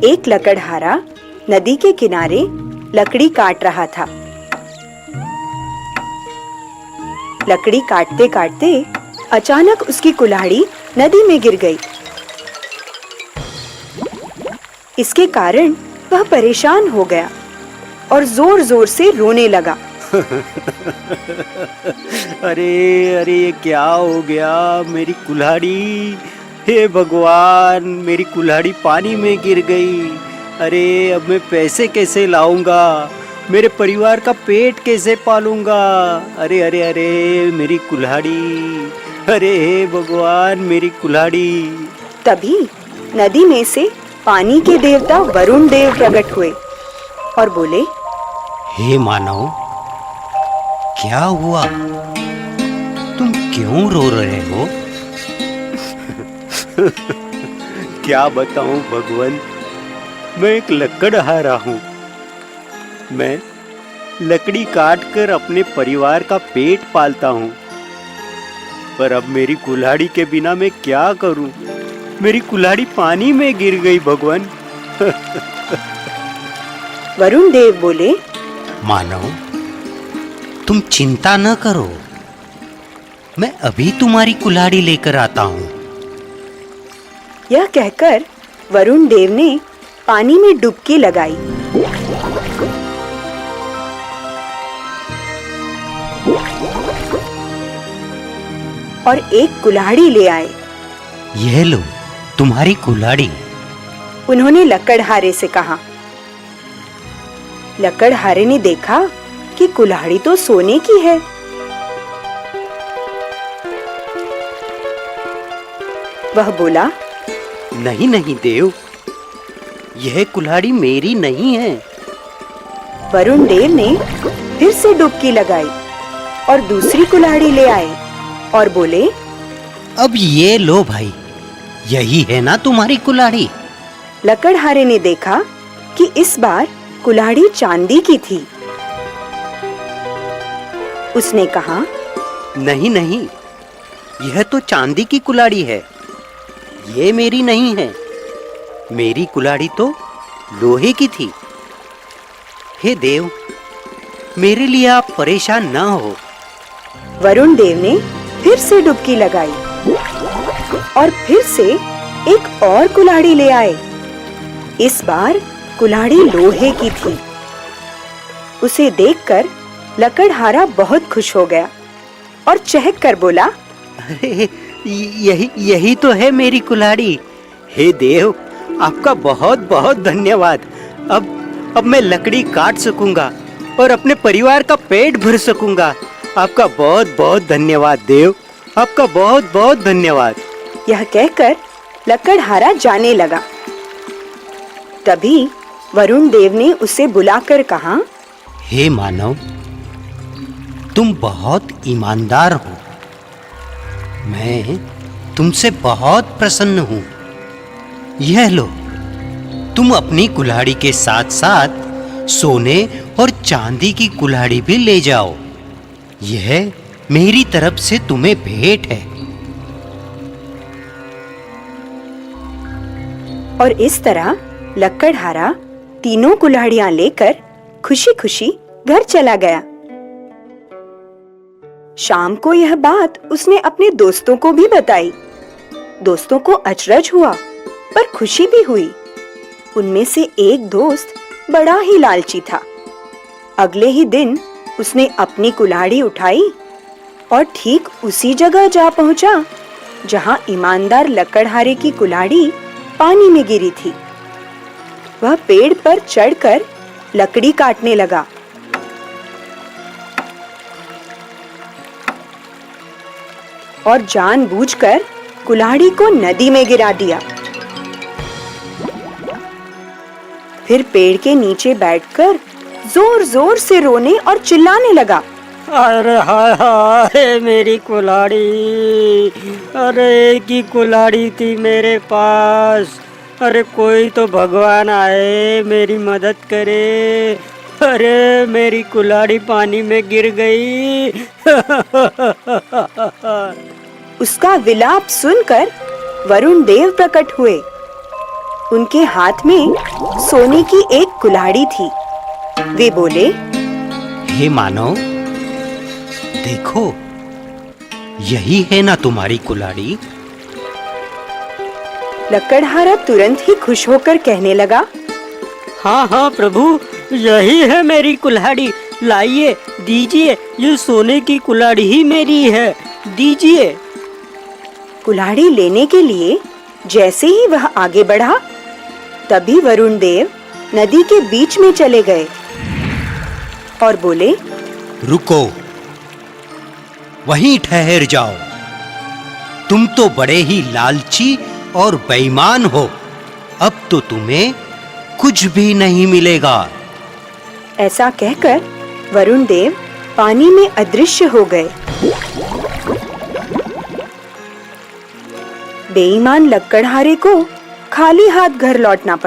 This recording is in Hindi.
एक लकड़हारा नदी के किनारे लकड़ी काट रहा था। लकड़ी काटते काटते अचानक उसकी कुल्हाड़ी नदी में गिर गई। इसके कारण वह परेशान हो गया और जोर जोर से रोने लगा। अरे अरे, ये क्या हो गया? मेरी कुल्हाड़ी, हे भगवान, मेरी कुल्हाड़ी पानी में गिर गई। अरे अब मैं पैसे कैसे लाऊंगा? मेरे परिवार का पेट कैसे पालूंगा? अरे अरे अरे, मेरी कुल्हाड़ी, अरे हे भगवान, मेरी कुल्हाड़ी। तभी नदी में से पानी के देवता वरुण देव प्रकट हुए और बोले, हे मानव, क्या हुआ? तुम क्यों रो रहे हो? क्या बताऊं भगवान, मैं एक लकड़हारा हूँ। मैं लकड़ी काटकर अपने परिवार का पेट पालता हूँ, पर अब मेरी कुल्हाड़ी के बिना मैं क्या करूं? मेरी कुल्हाड़ी पानी में गिर गई भगवान। वरुण देव बोले, मानव, तुम चिंता न करो, मैं अभी तुम्हारी कुल्हाड़ी लेकर आता हूँ। यह कहकर वरुण देव ने पानी में डुबकी लगाई। और एक कुल्हाड़ी ले आए। यह लो तुम्हारी कुल्हाड़ी, उन्होंने लकड़हारे से कहा। लकड़हारे ने देखा कि कुल्हाड़ी तो सोने की है। वह बोला, नहीं नहीं देव, यह कुल्हाड़ी मेरी नहीं है। वरुण देव ने फिर से डुबकी लगाई और दूसरी कुल्हाड़ी ले आए और बोले, अब ये लो भाई, यही है ना तुम्हारी कुल्हाड़ी? लकड़हारे ने देखा कि इस बार कुल्हाड़ी चांदी की थी। उसने कहा, नहीं नहीं, यह तो चांदी की कुल्हाड़ी है, ये मेरी नहीं है। मेरी कुल्हाड़ी तो लोहे की थी। हे देव, मेरे लिए आप परेशान ना हो। वरुण देव ने फिर से डुबकी लगाई और फिर से एक और कुल्हाड़ी ले आए। इस बार कुल्हाड़ी लोहे की थी। उसे देखकर लकड़हारा बहुत खुश हो गया और चहक कर बोला, अरे यही तो है मेरी कुल्हाड़ी। हे देव, आपका बहुत बहुत धन्यवाद। अब मैं लकड़ी काट सकूंगा और अपने परिवार का पेट भर सकूंगा। आपका बहुत बहुत धन्यवाद देव, आपका बहुत बहुत धन्यवाद। यह कहकर लकड़हारा जाने लगा। तभी वरुण देव ने उसे बुलाकर कहा, हे मानव, तुम बहुत ईमानदार हो। मैं तुमसे बहुत प्रसन्न हूँ। यह लो, तुम अपनी कुल्हाड़ी के साथ साथ सोने और चांदी की कुल्हाड़ी भी ले जाओ। यह मेरी तरफ से तुम्हें भेंट है। और इस तरह लकड़हारा तीनों कुल्हाड़ियां लेकर खुशी खुशी घर चला गया। शाम को यह बात उसने अपने दोस्तों को भी बताई। दोस्तों को अचरज हुआ पर खुशी भी हुई। उनमें से एक दोस्त बड़ा ही लालची था। अगले ही दिन उसने अपनी कुल्हाड़ी उठाई और ठीक उसी जगह जा पहुंचा जहां ईमानदार लकड़हारे की कुल्हाड़ी पानी में गिरी थी। वह पेड़ पर चढ़कर लकड़ी काटने लगा। और जानबूझकर कुल्हाड़ी को नदी में गिरा दिया। फिर पेड़ के नीचे बैठकर जोर जोर से रोने और चिल्लाने लगा, अरे हाय हाय, मेरी कुल्हाड़ी, अरे की कुल्हाड़ी थी मेरे पास। अरे कोई तो भगवान आए, मेरी मदद करे। अरे मेरी कुल्हाड़ी पानी में गिर गई। है। उसका विलाप सुनकर वरुण देव प्रकट हुए उनके हाथ में सोने की एक कुल्हाड़ी थी। वे बोले, हे मानव, देखो, यही है ना तुम्हारी कुल्हाड़ी? लकड़हारा तुरंत ही खुश होकर कहने लगा, हाँ हाँ प्रभु, यही है मेरी कुल्हाड़ी। लाइए, दीजिए, ये सोने की कुल्हाड़ी ही मेरी है, दीजिए। कुल्हाड़ी लेने के लिए जैसे ही वह आगे बढ़ा, तभी वरुण देव नदी के बीच में चले गए और बोले, रुको, वहीं ठहर जाओ। तुम तो बड़े ही लालची और बेईमान हो। अब तो तुम्हें कुछ भी नहीं मिलेगा। ऐसा कहकर वरुण देव पानी में अदृश्य हो गए। बेईमान लकड़हारे को खाली हाथ घर लौटना पड़ा।